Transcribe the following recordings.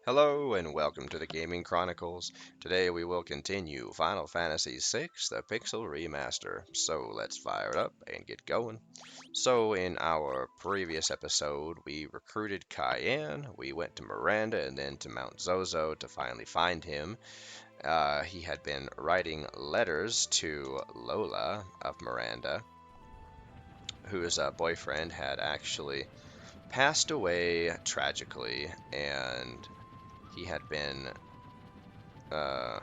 Hello and welcome to the Gaming Chronicles. Today we will continue Final Fantasy VI, the Pixel Remaster. So let's fire it up and get going. So in our previous episode, we recruited Cayenne, we went to Miranda and then to Mount Zozo to finally find him. He had been writing letters to Lola of Miranda, whose boyfriend had actually passed away tragically, and he had been uh,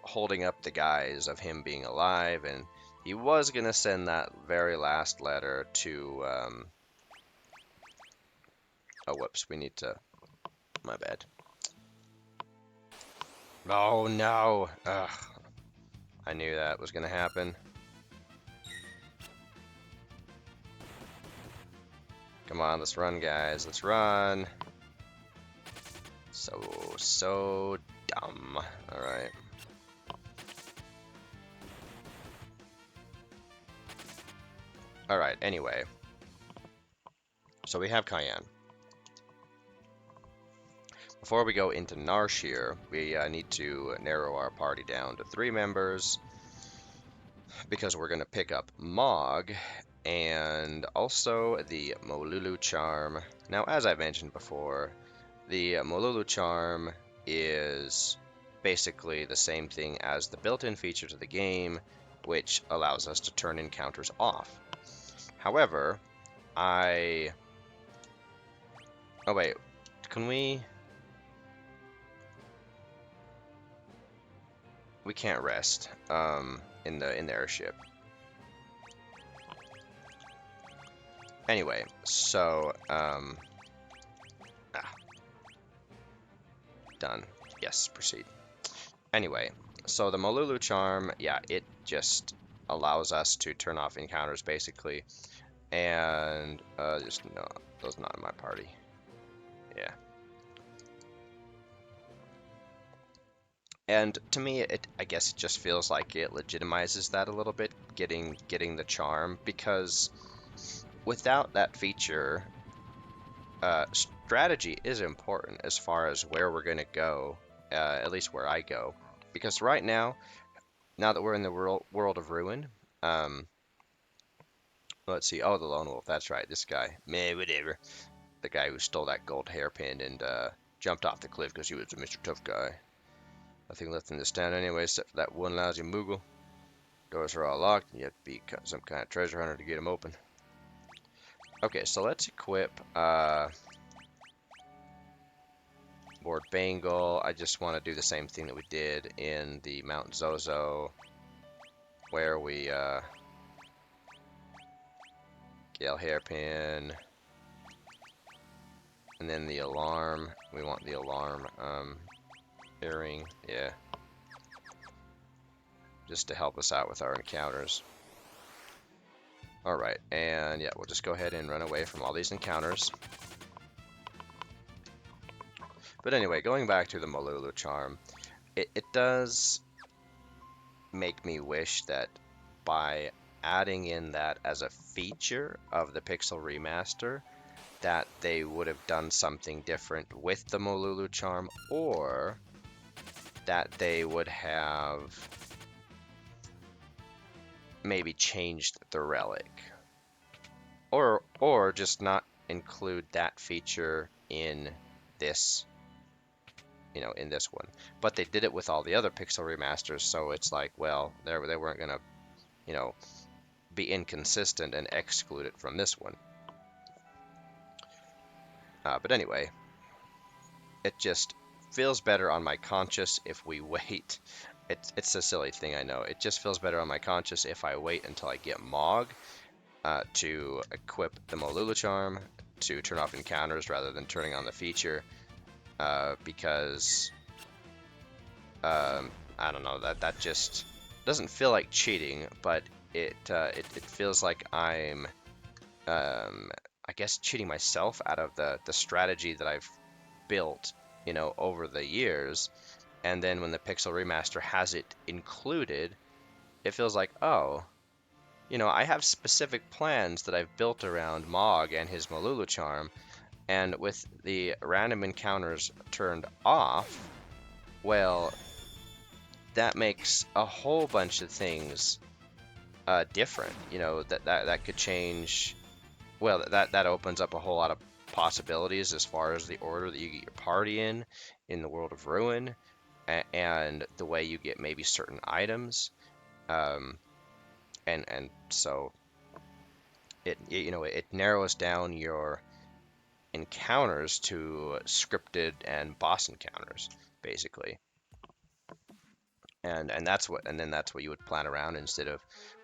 holding up the guise of him being alive, and he was going to send that very last letter to, oh, whoops, we need to, my bad. Oh, no. Ugh, I knew that was going to happen. Come on, let's run, guys. Let's run. So dumb. Alright. Alright, anyway. So we have Cayenne. Before we go into Narshe, we need to narrow our party down to 3 members, because we're going to pick up Mog and also the Molulu Charm. Now, as I mentioned before, the Molulu Charm is basically the same thing as the built-in feature to the game, which allows us to turn encounters off. However, oh wait, can we... We can't rest in the airship. Anyway, so done. Yes, proceed. Anyway, so the Molulu Charm, yeah, it just allows us to turn off encounters basically, and just no, those not in my party. Yeah. And to me, I guess it just feels like it legitimizes that a little bit, getting the charm, because without that feature, strategy is important as far as where we're going to go, at least where I go. Because right now that we're in the world of Ruin, let's see, oh, the Lone Wolf, that's right, this guy, meh, whatever. The guy who stole that gold hairpin and jumped off the cliff because he was a Mr. Tough guy. Nothing left in this town anyway, except for that one lousy Moogle. Doors are all locked, and you have to be some kind of treasure hunter to get them open. Okay, so let's equip Lord Bangle. I just want to do the same thing that we did in the Mount Zozo, where we Gale Hairpin, and then the alarm. We want the alarm earring, yeah, just to help us out with our encounters. Alright, and yeah, we'll just go ahead and run away from all these encounters. But anyway, going back to the Molulu Charm, it does make me wish that by adding in that as a feature of the Pixel Remaster, that they would have done something different with the Molulu Charm, or that they would have maybe changed the relic, or just not include that feature in this, in this one. But they did it with all the other Pixel remasters, so it's like, well, they weren't gonna, be inconsistent and exclude it from this one. But anyway, it just feels better on my conscience if we wait. It's a silly thing, I know. It just feels better on my conscience if I wait until I get Mog to equip the Molulu Charm to turn off encounters rather than turning on the feature, because I don't know, that just doesn't feel like cheating, but it feels like I'm I guess cheating myself out of the strategy that I've built, over the years. And then when the Pixel Remaster has it included, it feels like, oh, I have specific plans that I've built around Mog and his Molulu Charm, And with the random encounters turned off, well, that makes a whole bunch of things different. You know, that could change. Well, that opens up a whole lot of possibilities as far as the order that you get your party in the world of Ruin, and the way you get maybe certain items. Um, and so it narrows down your encounters to scripted and boss encounters, basically. And then that's what you would plan around instead of,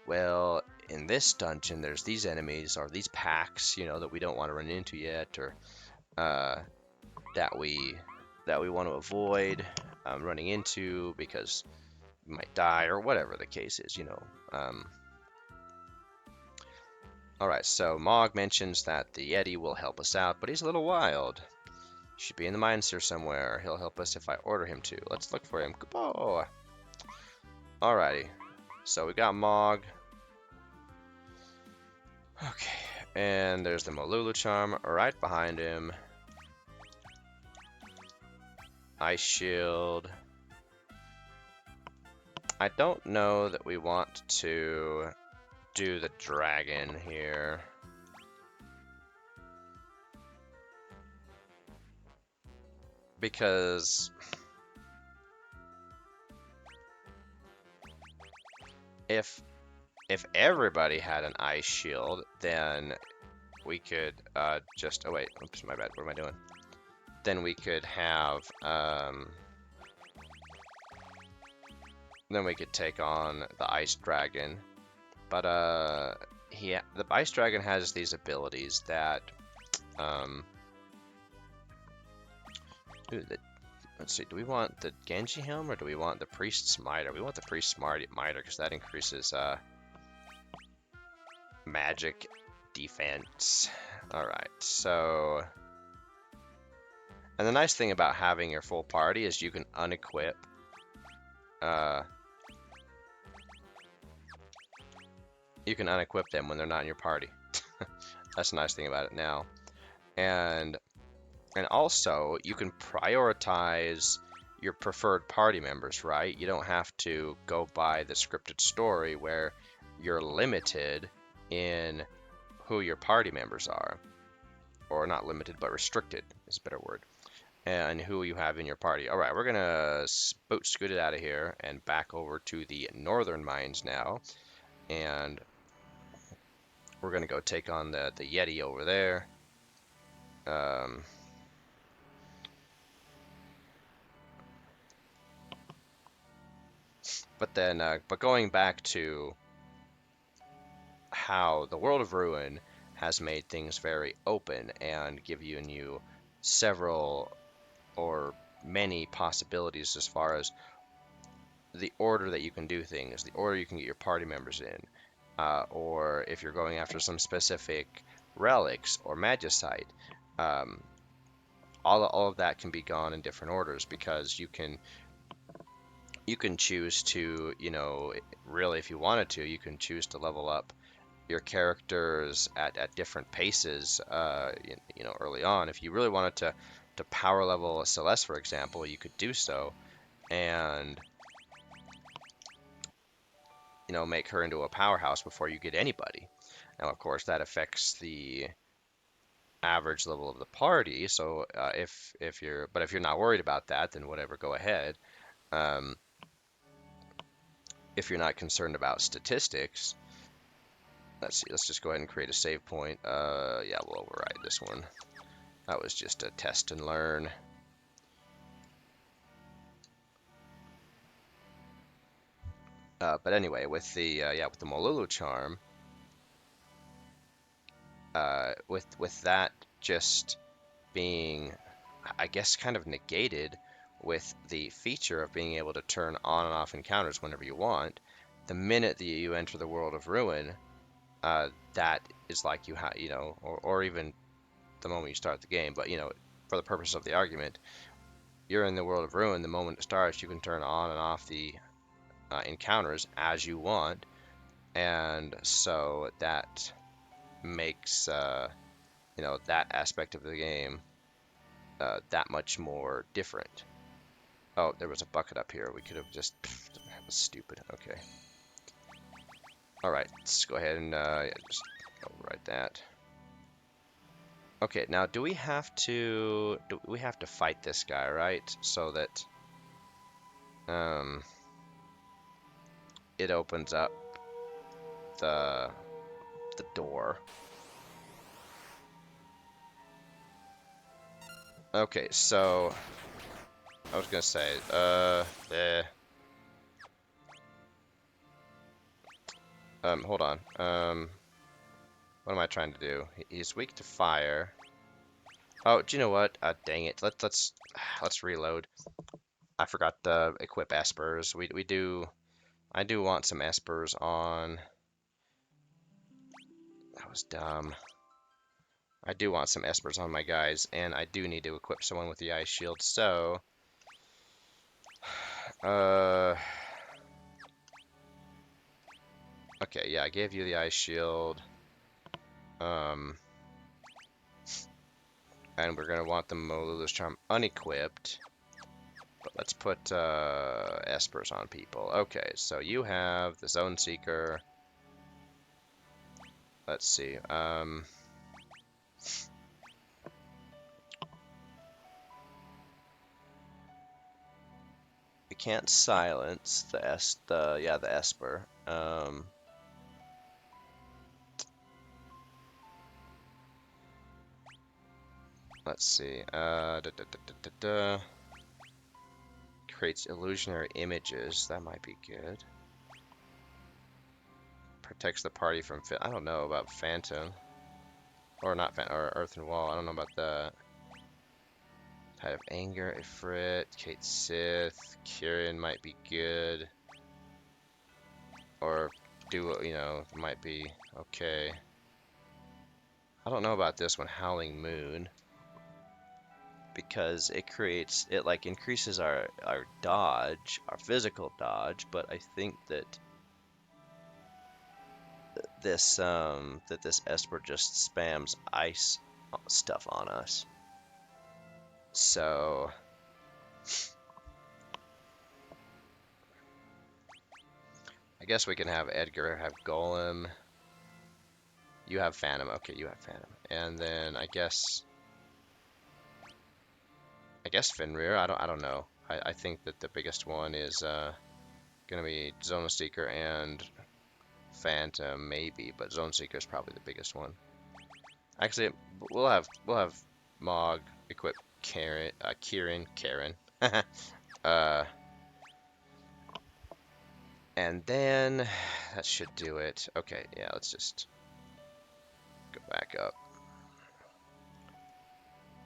well, in this dungeon there's these enemies or these packs, that we don't want to run into yet, or uh, that we want to avoid running into because we might die or whatever the case is. All right, so Mog mentions that the Yeti will help us out, but he's a little wild. Should be in the mines here somewhere. He'll help us if I order him to. Let's look for him. Goodbye. Alrighty. So we got Mog. Okay. And there's the Molulu Charm right behind him. Ice Shield. I don't know that we want to do the dragon here. Because if everybody had an ice shield, then we could just, oh wait, oops, my bad, what am I doing? Then we could have, then we could take on the ice dragon. But the ice dragon has these abilities that, let's see, do we want the Genji Helm or do we want the Priest's Mitre? We want the Priest's Mitre because that increases magic defense. Alright, so... And the nice thing about having your full party is you can unequip them when they're not in your party. That's the nice thing about it now. And also, you can prioritize your preferred party members, right? You don't have to go by the scripted story where you're limited in who your party members are. Or not limited, but restricted is a better word. And who you have in your party. Alright, we're gonna scoot it out of here and back over to the northern mines now. And we're gonna go take on the Yeti over there. But going back to how the World of Ruin has made things very open and given you several or many possibilities as far as the order that you can do things, the order you can get your party members in, or if you're going after some specific relics or magicite, all of that can be gone in different orders because you can choose to, really, if you wanted to, you can choose to level up your characters at different paces, early on. If you really wanted to power level a Celeste, for example, you could do so, and, make her into a powerhouse before you get anybody. Now, of course, that affects the average level of the party, so if you're not worried about that, then whatever, go ahead. If you're not concerned about statistics, let's see, let's just go ahead and create a save point. Yeah, we'll override this one. That was just a test and learn. But anyway, with the Molulu charm, with that just being, I guess, kind of negated with the feature of being able to turn on and off encounters whenever you want, the minute that you enter the World of Ruin, that is like or even the moment you start the game, but for the purpose of the argument, you're in the World of Ruin. The moment it starts, you can turn on and off the encounters as you want, and so that makes you know, that aspect of the game that much more different. Oh, there was a bucket up here. We could have just... That was stupid. Okay. Alright, let's go ahead and yeah, just overwrite that. Okay, now do we have to fight this guy, right? So that it opens up the door. Okay, so I was gonna say, hold on. What am I trying to do? He's weak to fire. Oh, do you know what? Dang it. Let's reload. I forgot to equip espers. I do want some espers on. That was dumb. I do want some espers on my guys, and I do need to equip someone with the ice shield. So, okay, yeah, I gave you the ice shield. And we're gonna want the Mobliz charm unequipped. But let's put espers on people. Okay, so you have the Zone Seeker. Let's see. We can't silence the Esper. Let's see. Creates illusionary images. That might be good. Protects the party from I don't know about Phantom. Or not Phantom, or Earthen Wall. I don't know about that. Tide of Anger, Ifrit, Kate Sith, Kieran might be good. Or you know, might be okay. I don't know about this one, Howling Moon. Because it like increases our dodge, our physical dodge, but I think that this Esper just spams ice stuff on us. So I guess we can have Edgar have Golem. You have Phantom. Okay, you have Phantom. And then I guess Fenrir. I don't know. I think that the biggest one is gonna be Zone Seeker and Phantom maybe, but Zone Seeker is probably the biggest one. Actually, we'll have Mog equip Kieran. And then that should do it. Okay, yeah, let's just go back up.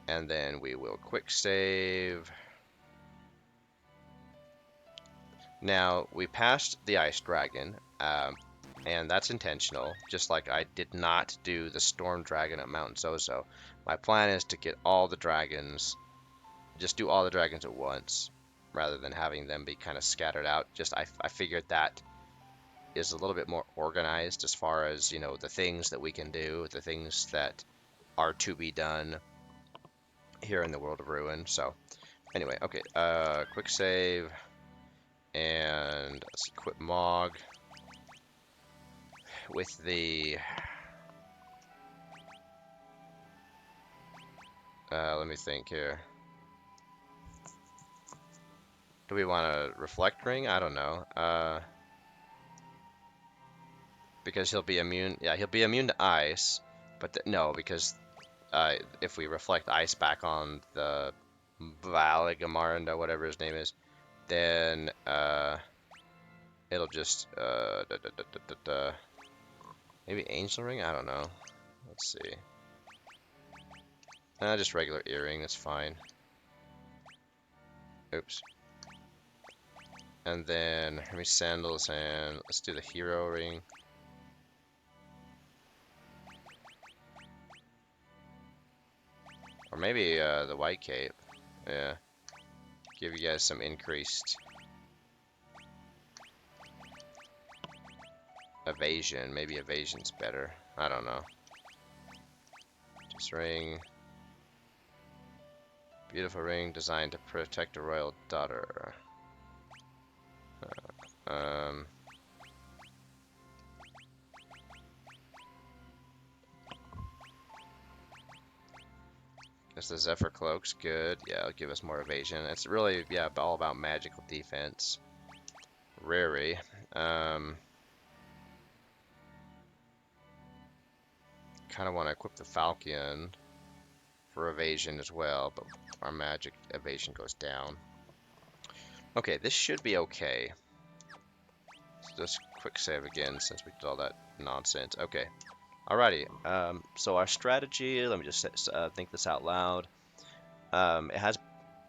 And then we will quick save. Now, we passed the Ice Dragon, and that's intentional, just like I did not do the Storm Dragon at Mount Zozo. My plan is to get all the dragons, just do all the dragons at once, rather than having them be kind of scattered out. I figured that is a little bit more organized as far as, you know, the things that we can do, the things that are to be done here in the World of Ruin. So, anyway, okay, quick save, and let's equip Mog with the... let me think here. Do we want a Reflect Ring? I don't know. Because he'll be immune... Yeah, he'll be immune to ice, but no, because if we reflect ice back on the Valagamaranda, whatever his name is, then it'll just maybe Angel Ring? I don't know. Let's see. Just regular earring, that's fine. Oops. And then Hermes Sandals, and let's do the Hero Ring. Or maybe the White Cape. Yeah. Give you guys some increased evasion. Maybe evasion's better. I don't know. This ring. Beautiful ring designed to protect a royal daughter. Um. Guess the Zephyr Cloak's good. Yeah, it'll give us more evasion. It's really, yeah, all about magical defense. Rary. Kind of want to equip the Falcon for evasion as well, but our magic evasion goes down. Okay, this should be okay. Let's just quick save again since we did all that nonsense. Okay. Alrighty. So our strategy, let me just think this out loud. It has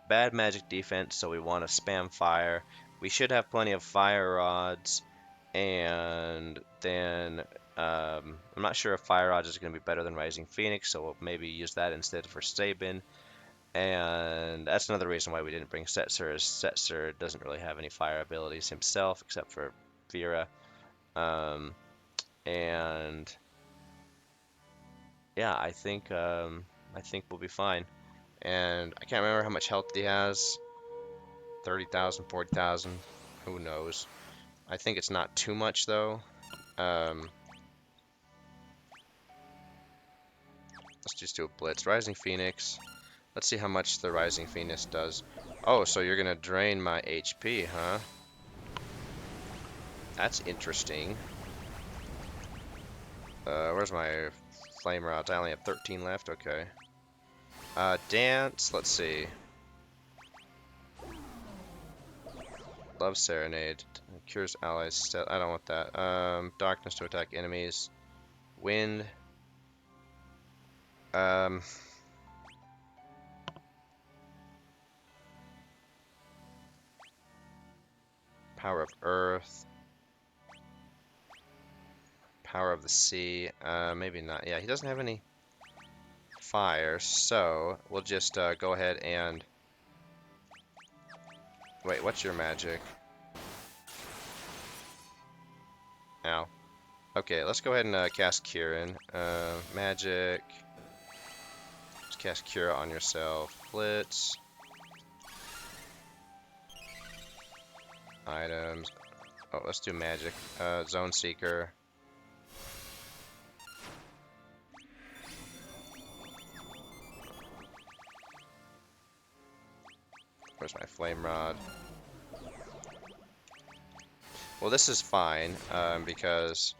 bad magic defense, so we want to spam fire. We should have plenty of fire rods, and then I'm not sure if fire rods is going to be better than Rising Phoenix, so we'll maybe use that instead for Sabin. And that's another reason why we didn't bring Setzer, is Setzer doesn't really have any fire abilities himself, except for Vera. And yeah, I think we'll be fine. And I can't remember how much health he has. 30,000, 40,000, who knows. I think it's not too much though. Let's just do a blitz. Rising Phoenix. Let's see how much the Rising Phoenix does. Oh, so you're gonna drain my HP, huh? That's interesting. Where's my flame rods? I only have 13 left. Okay. Dance. Let's see. Love Serenade. Cures allies. I don't want that. Darkness to attack enemies. Wind. Power of Earth. Power of the Sea. Maybe not. Yeah, he doesn't have any fire, so we'll just go ahead and... Wait, what's your magic? Ow. Okay, let's go ahead and cast Kieran. Magic. Just cast Cura on yourself. Blitz. Items. Oh, let's do magic. Zone Seeker. Where's my Flame Rod? Well, this is fine, because...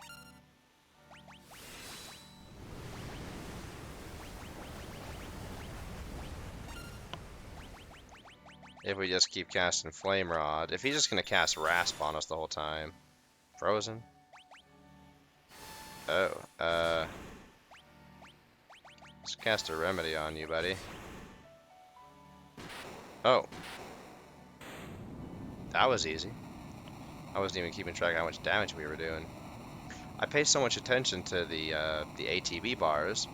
if we just keep casting Flame Rod... If he's just gonna cast Rasp on us the whole time... Frozen? Oh, let's cast a Remedy on you, buddy. Oh. That was easy. I wasn't even keeping track of how much damage we were doing. I pay so much attention to the ATB bars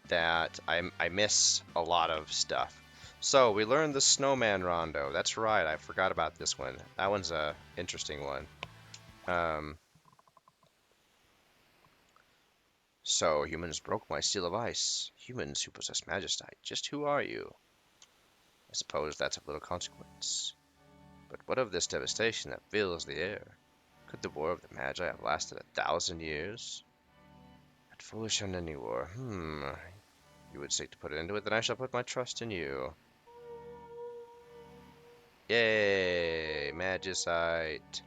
that I miss a lot of stuff. So we learned the Snowman Rondo. That's right, I forgot about this one. That one's a interesting one. So humans broke my seal of ice. Humans who possess Magistite. Just who are you? I suppose that's of little consequence. But what of this devastation that fills the air? Could the war of the Magi have lasted 1,000 years? That foolish and any war. You would seek to put an end to it, then I shall put my trust in you. Yay! Magicite.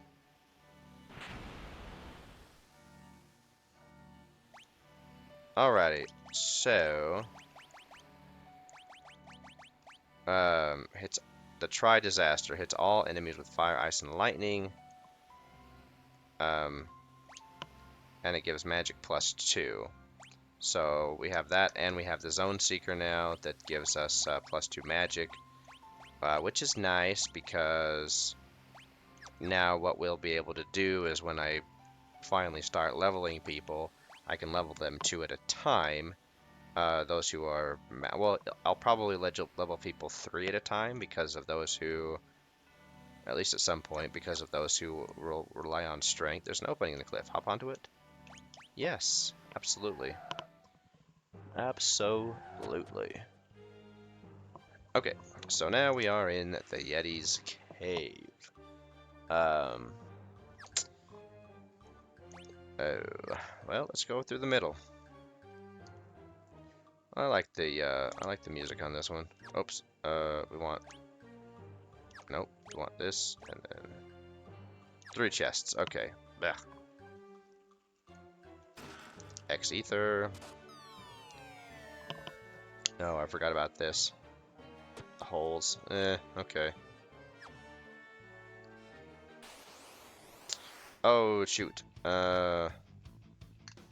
Alrighty, so... hits the Tri-Disaster. Hits all enemies with fire, ice, and lightning. And it gives magic +2. So we have that, and we have the Zone Seeker now that gives us +2 magic. Which is nice, because now what we'll be able to do is when I finally start leveling people, I can level them 2 at a time. Those who are... Well, I'll probably level people 3 at a time because of those who... At least at some point, because of those who rely on strength. There's an opening in the cliff. Hop onto it? Yes, absolutely. Absolutely. Okay, so now we are in the Yeti's cave. Um, oh, well, let's go through the middle. I like the music on this one. Oops. We want. Nope. We want this, and then 3 chests. Okay. Blech. X ether. No, I forgot about this. The holes. Okay. Oh shoot. I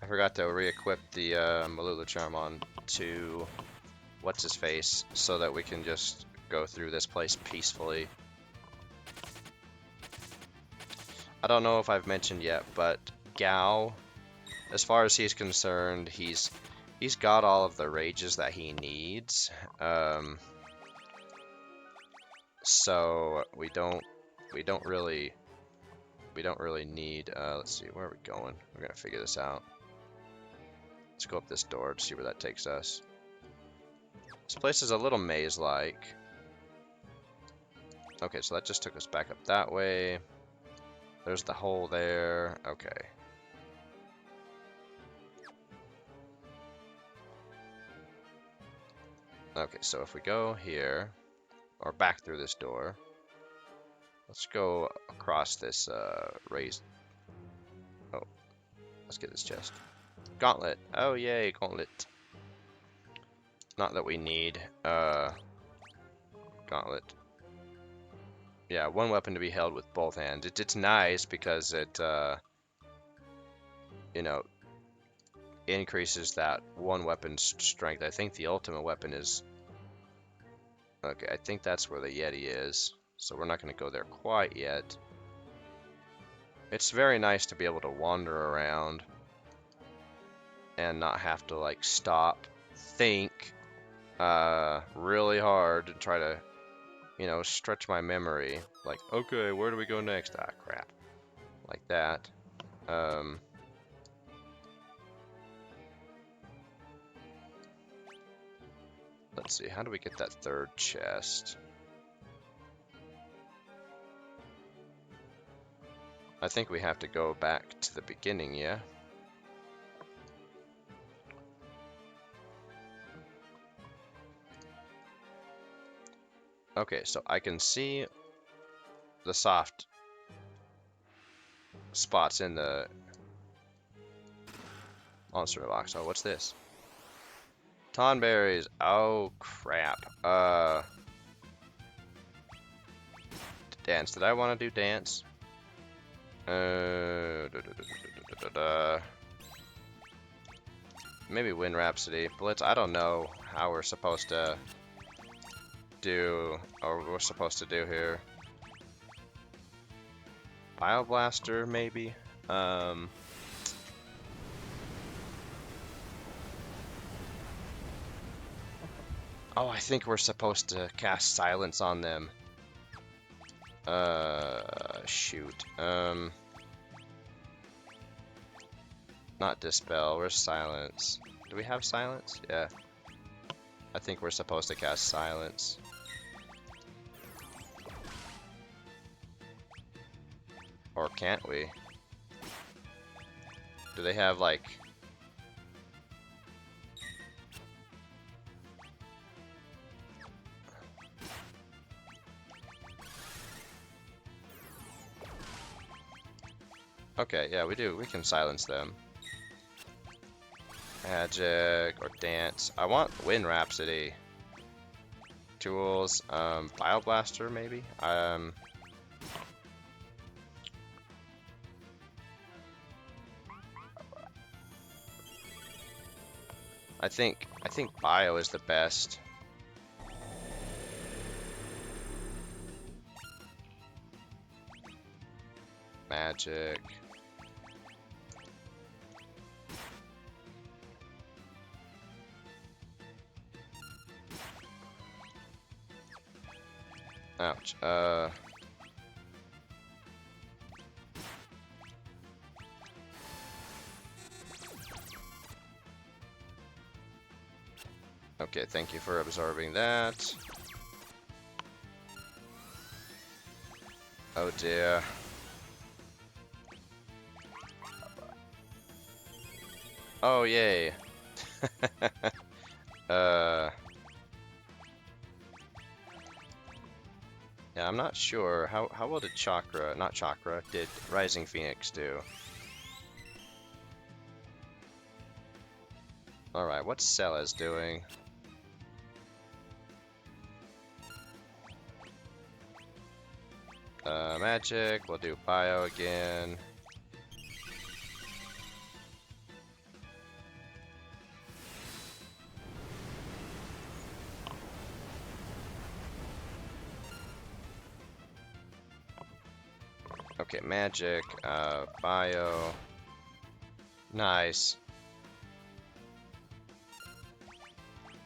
forgot to re-equip the Malula charm on to what's his face, so that we can just go through this place peacefully. I don't know if I've mentioned yet, but Gao, as far as he's concerned, he's got all of the rages that he needs. So we don't really need. Let's see, where are we going? We're gonna figure this out. Let's go up this door to see where that takes us. This place is a little maze-like. Okay, so that just took us back up that way. There's the hole there. Okay. Okay, so if we go here, or back through this door, let's go across this raised... Oh, let's get this chest. Gauntlet. Oh, yay, gauntlet. Not that we need gauntlet. Yeah, 1 weapon to be held with both hands. It's nice because it, you know, increases that 1 weapon's strength. I think the ultimate weapon is... Okay, I think that's where the Yeti is. So we're not going to go there quite yet. It's very nice to be able to wander around and not have to, like, stop, think really hard and try to, you know, stretch my memory. Like, okay, where do we go next? Ah, crap. Like that. Let's see, how do we get that 3rd chest? I think we have to go back to the beginning, yeah? Okay, so I can see the soft spots in the monster box. Oh, what's this? Tonberries. Oh, crap. Dance. Did I want to do dance? Maybe Wind Rhapsody. Blitz. I don't know how we're supposed to do, or what we're supposed to do here. Bioblaster, maybe? Oh, I think we're supposed to cast silence on them. Shoot. Not dispel, where's silence? Do we have silence? Yeah. I think we're supposed to cast silence. Or can't we? Do they have, like... Okay, yeah, we do. We can silence them. Magic or dance. I want Wind Rhapsody. Tools. Bioblaster, maybe? I think Bio is the best. Magic. Ouch. Okay, thank you for absorbing that. Oh dear. Oh yay. uh Yeah, I'm not sure. How well did did Rising Phoenix do? Alright, what's Cella's doing? Magic, we'll do Bio again. Okay, Magic, Bio. Nice.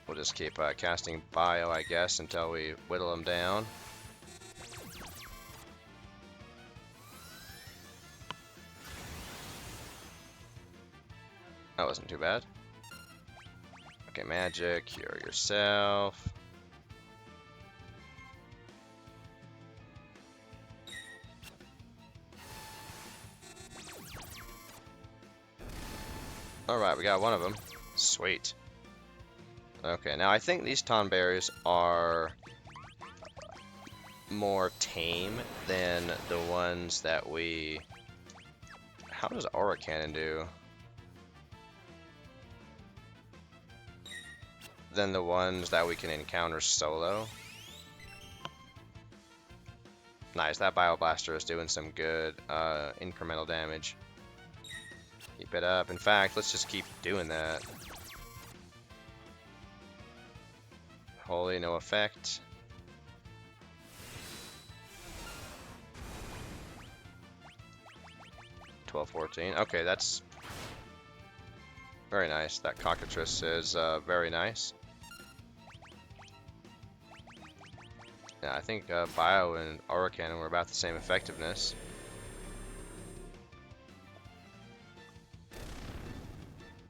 We'll just keep casting Bio, I guess, until we whittle them down. That wasn't too bad. Okay, Magic, cure yourself. Alright, we got one of them. Sweet. Okay, now I think these Tonberries are more tame than the ones that we... How does Aura Cannon do? Than the ones that we can encounter solo. Nice, that Bioblaster is doing some good incremental damage. Keep it up. In fact, let's just keep doing that. Holy, no effect. $12-14. Okay, that's very nice. That Cockatrice is very nice. Yeah, I think Bio and Aura Cannon were about the same effectiveness.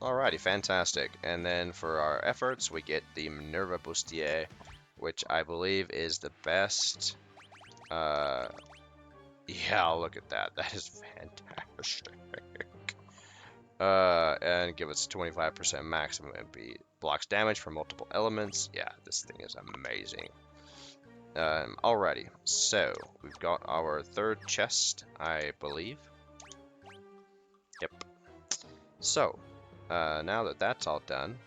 Alrighty, fantastic. And then for our efforts, we get the Minerva Bustier, which I believe is the best. Yeah, look at that. That is fantastic. And give us 25% maximum MP. Blocks damage from multiple elements. Yeah, this thing is amazing. Alrighty, so we've got our third chest, I believe. Yep. So, now that that's all done,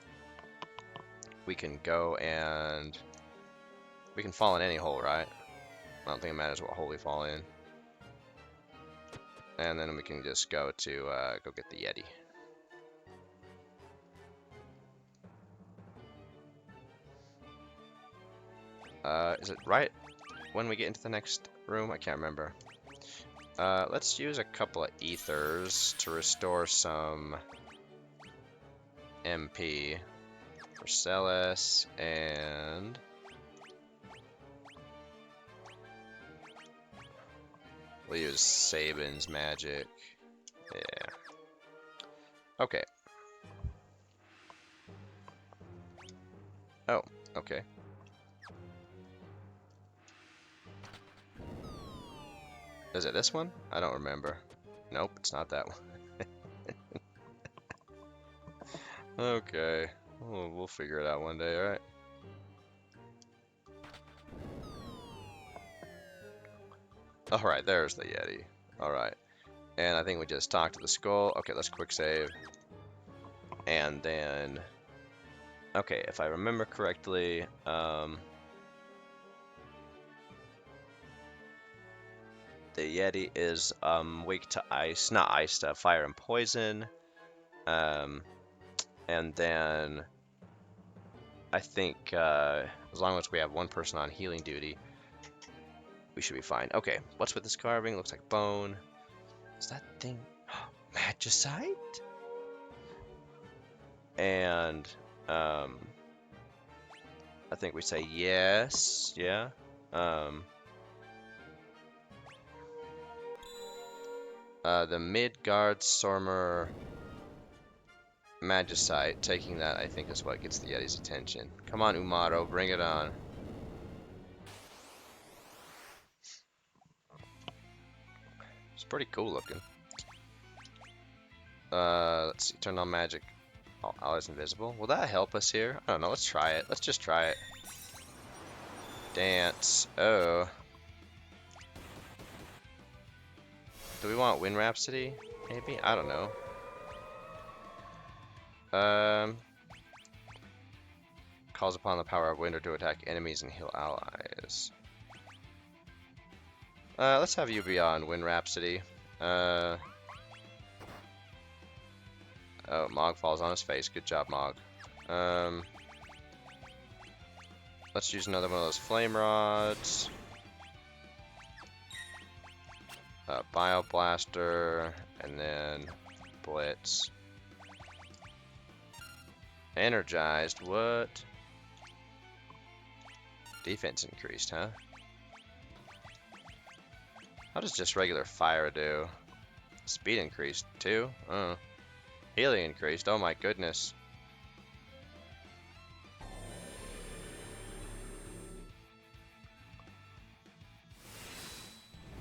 we can go and we can fall in any hole, right? I don't think it matters what hole we fall in. And then we can just go to go get the Yeti. Is it right when we get into the next room? I can't remember. Let's use a couple of ethers to restore some MP for Celes, and we'll use Sabin's magic. Yeah. Okay. Oh, okay. Is it this one? I don't remember. Nope, it's not that one. Okay. We'll figure it out one day, alright? Alright, there's the Yeti. Alright. And I think we just talked to the skull. Okay, let's quick save. And then... Okay, if I remember correctly, the Yeti is weak to ice, not ice, to fire and poison. And then I think as long as we have one person on healing duty, we should be fine. Okay, what's with this carving? Looks like bone. Is that thing magicite? And I think we say yes. Yeah. The Midgard Sormer Magicite. Taking that, I think, is what gets the Yeti's attention. Come on, Umaro, bring it on. It's pretty cool looking. Let's see. Turn on magic. Oh, always invisible. Will that help us here? I don't know. Let's try it. Let's just try it. Dance. Oh. Do we want Wind Rhapsody? Maybe? I don't know. Calls upon the power of wind to attack enemies and heal allies. Let's have you be on Wind Rhapsody. Oh, Mog falls on his face. Good job, Mog. Let's use another one of those flame rods. Bio Blaster, and then Blitz. Energized, what? Defense increased, huh? How does just regular fire do? Speed increased, too? Oh. Healing increased, oh my goodness.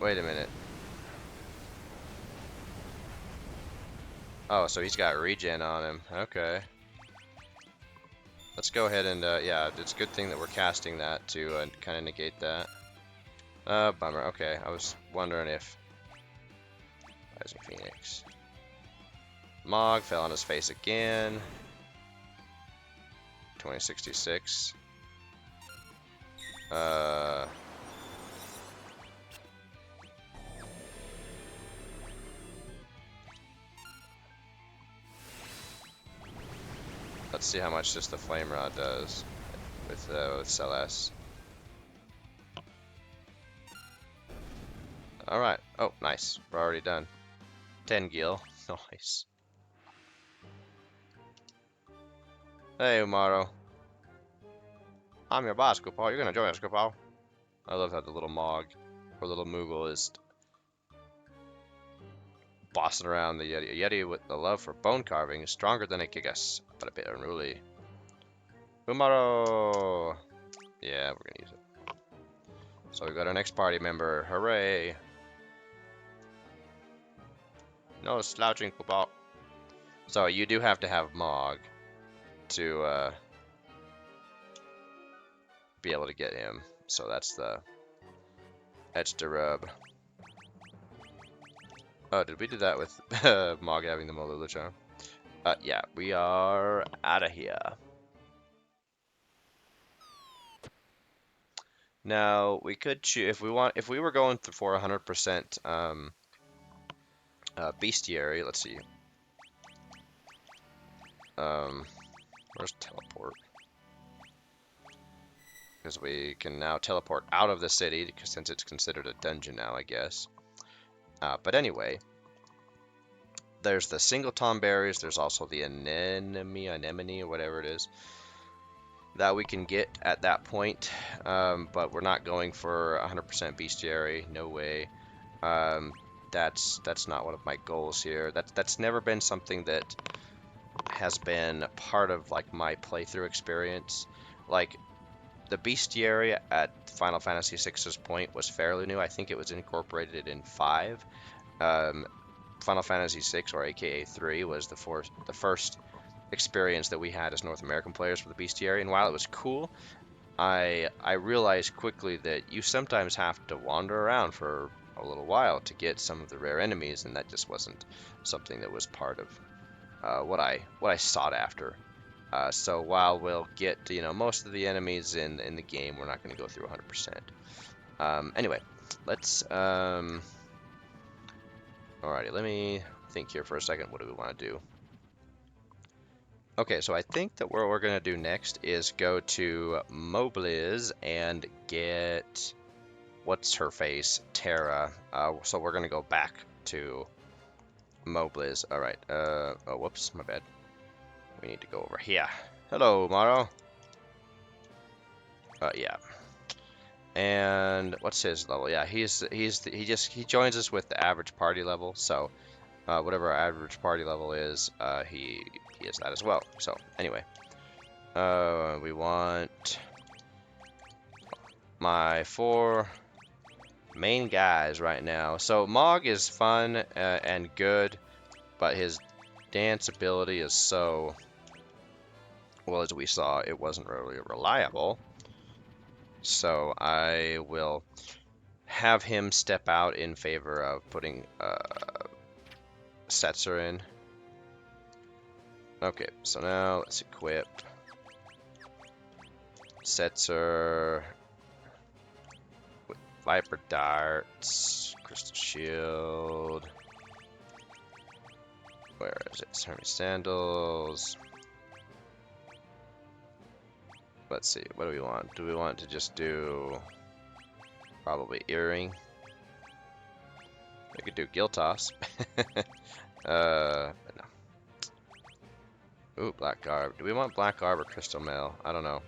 Wait a minute. Oh, so he's got regen on him. Okay. Let's go ahead and, yeah, it's a good thing that we're casting that to kind of negate that. Bummer. Okay, I was wondering if... Rising Phoenix. Mog fell on his face again. 2066. Let's see how much just the Flame Rod does with Celeste. Alright. Oh, nice. We're already done. 10 gil. Nice. Hey, Umaro. I'm your boss, Kupal. You're gonna join us, Kupal. I love how the little Mog, or little Moogle, is bossing around the Yeti. A Yeti with the love for bone carving is stronger than a Gigas, but a bit unruly. Umaro! Yeah, we're gonna use it. So we got our next party member. Hooray! No slouching, Kupal. So you do have to have Mog to be able to get him. So that's the edge to rub. Oh, did we do that with Mog having the Molulu charm? Yeah, we are out of here. Now we could choose if we were going for 100% bestiary. Let's see. Where's teleport? Because we can now teleport out of the city, because since it's considered a dungeon now, I guess. But anyway, there's the singleton berries. There's also the anemone, or whatever it is, that we can get at that point. But we're not going for 100% bestiary. No way. That's not one of my goals here. That's never been something that has been part of like my playthrough experience. Like the bestiary at Final Fantasy VI's point was fairly new. I think it was incorporated in 5. Final Fantasy VI, or AKA 3, was the first experience that we had as North American players for the bestiary. And while it was cool, I realized quickly that you sometimes have to wander around for a little while to get some of the rare enemies, and that just wasn't something that was part of what I sought after. So while we'll get most of the enemies in the game, we're not going to go through 100%. Anyway, let's alrighty. Let me think here for a second. What do we want to do? Okay, so I think that what we're going to do next is go to Mobliz and get what's her face, Terra. So we're going to go back to Mobliz. All right. Oh, whoops, my bad. We need to go over here. Hello, Maro. Yeah. And what's his level? Yeah, he joins us with the average party level. So, whatever our average party level is, he he is that as well. So anyway, we want my 4 main guys right now. So Mog is fun and good, but his dance ability is so, well, as we saw, it wasn't really reliable. So I will have him step out in favor of putting Setzer in. Okay, so now let's equip Setzer with Viper Darts, Crystal Shield. Where is it? Hermes Sandals. Let's see, what do we want? Do we want to just do probably Earring? We could do Gill Toss. No. Ooh, Black Garb. Do we want Black Garb or Crystal Mail? I don't know.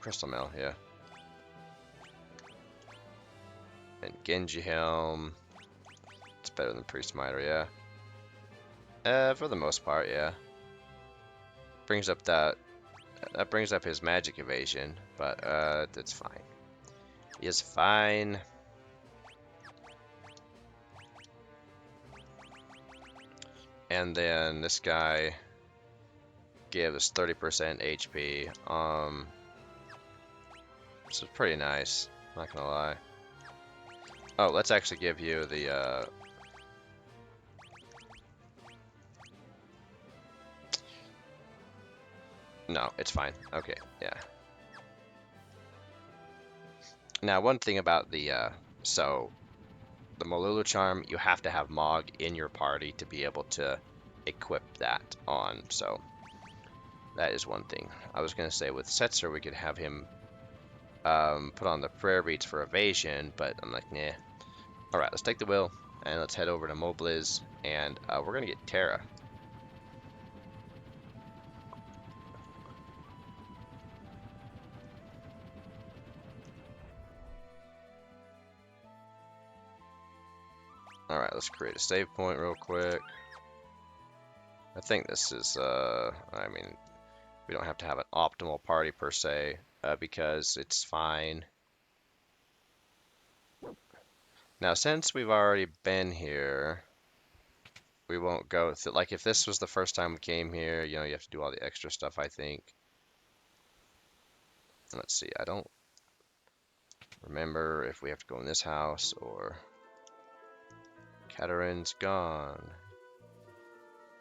Crystal Mail, yeah. And Genji Helm. It's better than Priest Miter, yeah. For the most part, yeah. Brings up that brings up his magic evasion, but that's fine. He is fine. And then this guy gives 30% HP. This is pretty nice, not gonna lie. Oh, let's actually give you the no, it's fine. Okay, yeah. Now, one thing about the so the Molulu Charm, you have to have Mog in your party to be able to equip that on. So that is one thing. I was gonna say with Setzer we could have him put on the prayer beads for evasion, but I'm like, nah. All right, let's take the wheel and let's head over to Mobliz, and we're gonna get Terra. All right, let's create a save point real quick. I think this is, I mean, we don't have to have an optimal party per se, because it's fine. Now, since we've already been here, we won't go through, like, if this was the first time we came here, you know, you have to do all the extra stuff, I think. Let's see, I don't remember if we have to go in this house or... Katerin's gone.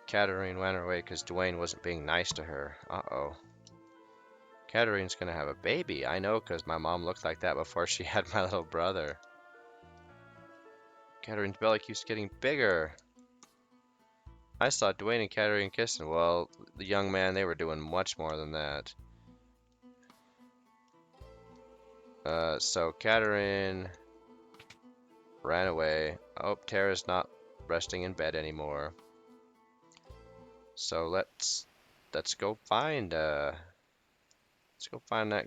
Katerin went away because Dwayne wasn't being nice to her. Uh-oh. Katerin's gonna have a baby. I know because my mom looked like that before she had my little brother. Katerin's belly keeps getting bigger. I saw Dwayne and Katerin kissing. Well, the young man, they were doing much more than that. So Katerin ran away. Oh, Tara's not resting in bed anymore. So let's go find that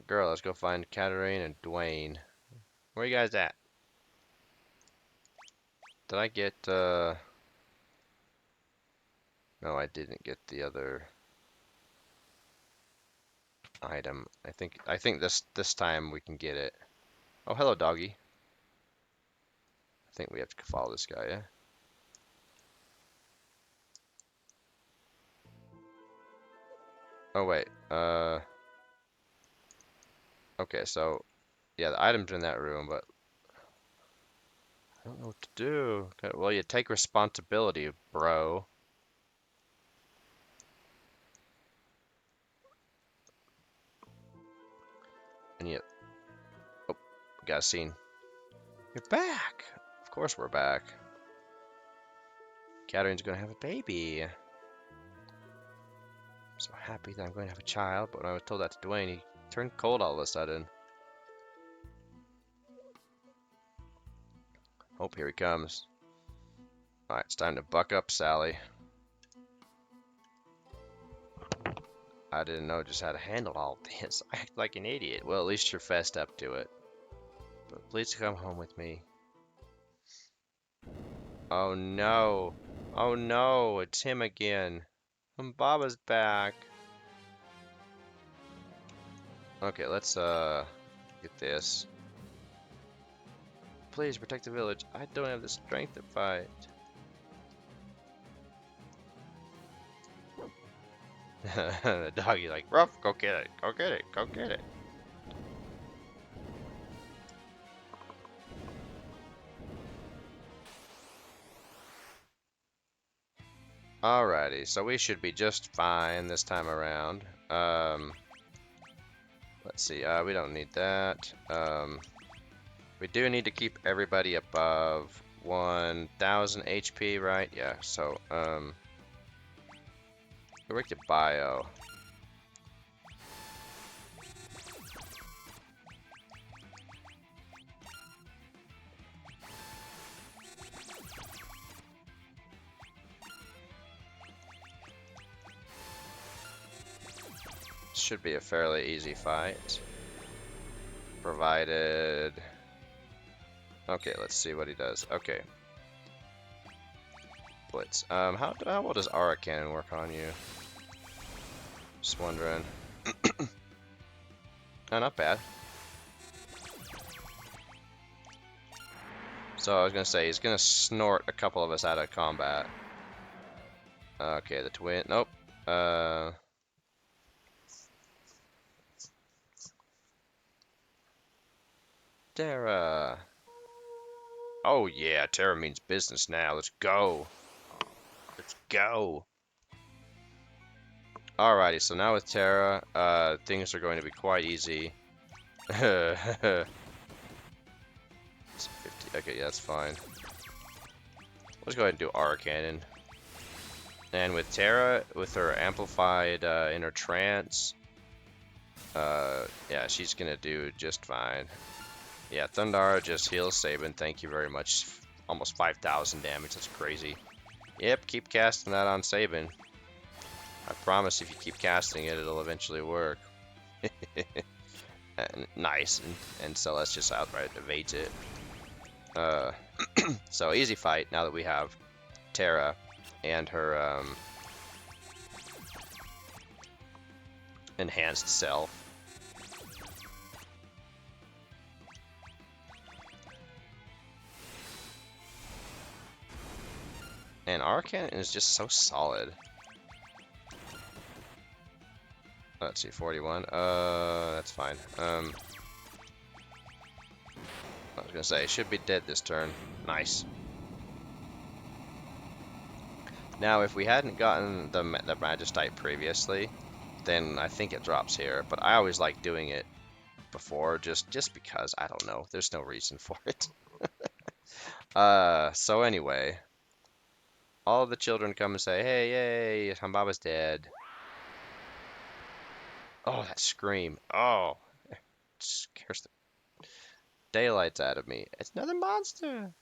girl. Let's go find Katerin and Dwayne. Where you guys at? Did I get no, I didn't get the other item. I think this time we can get it. Oh, hello, doggy. I think we have to follow this guy, yeah? Oh, wait. Okay, so, yeah, the item's in that room, but I don't know what to do. Okay, well, you take responsibility, bro. And you... Oh, got seen. You're back! Of course we're back. Katerin's gonna have a baby. I'm so happy that I'm going to have a child, but when I was told that to Dwayne, he turned cold all of a sudden. Oh, here he comes. Alright, it's time to buck up, Sally. I didn't know just how to handle all this. I act like an idiot. Well, at least you're fessed up to it. But please come home with me. Oh no. Oh no, it's him again. Baba's back. Okay, let's get this. Please protect the village. I don't have the strength to fight. The doggy like, Ruff, go get it, go get it, go get it. Alrighty, so we should be just fine this time around. Let's see, we don't need that. We do need to keep everybody above 1000 HP, right? Yeah, so, go back to bio. Should be a fairly easy fight. Provided... Okay, let's see what he does. Okay. Blitz. How well does Aura Cannon work on you? Just wondering. Oh, not bad. So I was gonna say, he's gonna snort a couple of us out of combat. Okay, the twin. Nope. Terra. Oh yeah, Terra means business now. Let's go. Let's go. Alrighty, so now with Terra, things are going to be quite easy. It's 50. Okay, yeah, that's fine. Let's go ahead and do Aura Cannon. And with Terra, with her amplified inner trance, yeah, she's gonna do just fine. Yeah, Thundara just heals Sabin. Thank you very much. Almost 5,000 damage. That's crazy. Yep, keep casting that on Sabin. I promise if you keep casting it, it'll eventually work. Nice. And Celeste just outright evades it. So easy fight now that we have Terra and her enhanced self. And Arcan is just so solid. Let's see, 41. That's fine. I was gonna say, should be dead this turn. Nice. Now, if we hadn't gotten the Magistite previously, then I think it drops here. But I always like doing it before, just because, I don't know. There's no reason for it. So anyway. All the children come and say, hey, yay, Hambaba's dead. Oh, that scream. Oh, it scares the daylights out of me. It's another monster.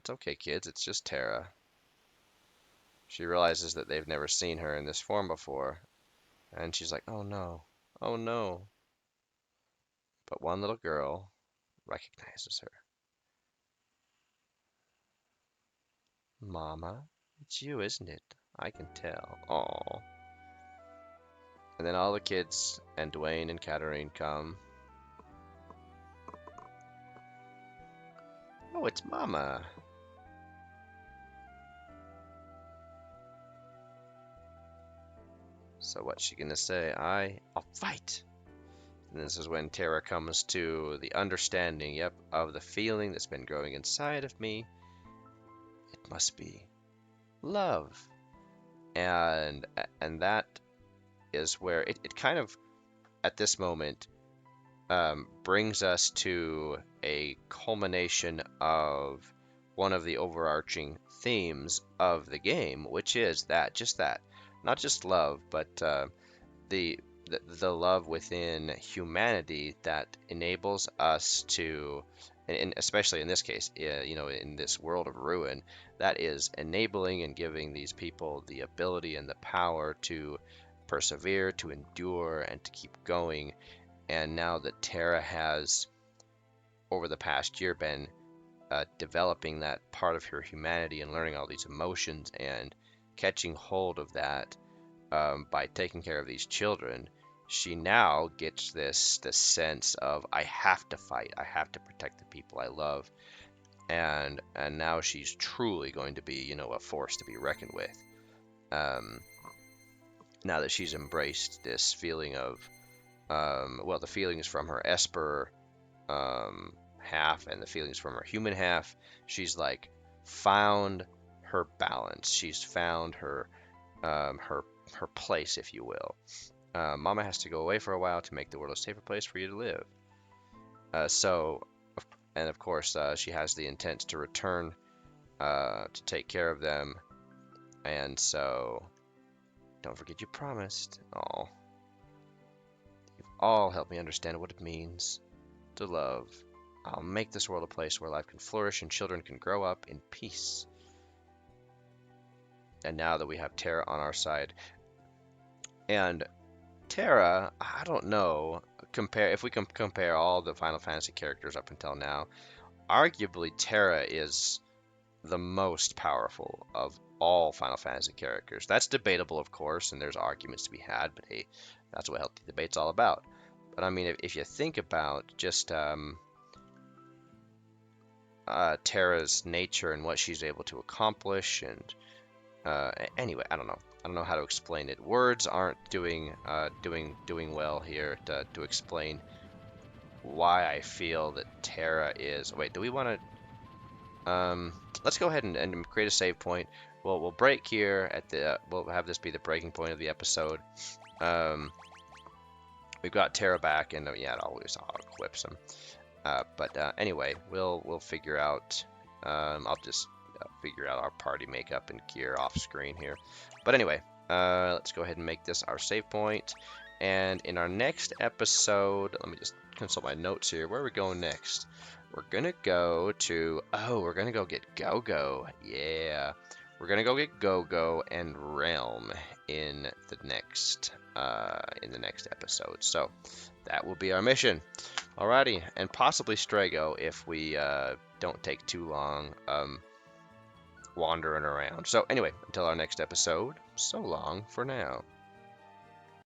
It's okay, kids. It's just Terra. She realizes that they've never seen her in this form before. And she's like, oh no. Oh no. But one little girl recognizes her. Mama, it's you, isn't it? I can tell. Aww. And then all the kids and Dwayne and Katarine come. Oh, it's Mama. So what's she gonna say? I'll fight. And this is when Terra comes to the understanding, yep, of the feeling that's been growing inside of me. It must be love. And that is where it kind of, at this moment, brings us to a culmination of one of the overarching themes of the game, which is that, not just love, but the love within humanity that enables us to, and especially in this case, in this world of ruin, that is enabling and giving these people the ability and the power to persevere, to endure, and to keep going. And now that Terra has over the past year been developing that part of her humanity and learning all these emotions and catching hold of that by taking care of these children, she now gets this sense of I have to fight, I have to protect the people I love, and now she's truly going to be, you know, a force to be reckoned with. Um, Now that she's embraced this feeling of, well, the feelings from her Esper half and the feelings from her human half, she's like found her balance. She's found her her place, if you will. Mama has to go away for a while to make the world a safer place for you to live. And of course, she has the intent to return to take care of them. And so, don't forget you promised. Oh, you've all helped me understand what it means to love. I'll make this world a place where life can flourish and children can grow up in peace. And now that we have Terra on our side, and Terra, I don't know, if we can compare all the Final Fantasy characters up until now, arguably Terra is the most powerful of all Final Fantasy characters. That's debatable, of course, and there's arguments to be had, but hey, that's what healthy debate's all about. But I mean, if you think about just Terra's nature and what she's able to accomplish, and anyway, I don't know. I don't know how to explain it. Words aren't doing well here to explain why I feel that Terra is. Wait, do we want to? Let's go ahead and create a save point. We'll break here at the. We'll have this be the breaking point of the episode. We've got Terra back, and yeah, it always auto-equips him. But anyway, we'll figure out. I'll just figure out our party makeup and gear off screen here. But anyway, let's go ahead and make this our save point. And in our next episode, let me just consult my notes here. Where are we going next? We're gonna go to. Oh, we're gonna go get Go-Go. Yeah, we're gonna go get Go-Go and Realm in the next episode. So that will be our mission. Alrighty, and possibly Strago if we don't take too long wandering around. So anyway, until our next episode, so long for now.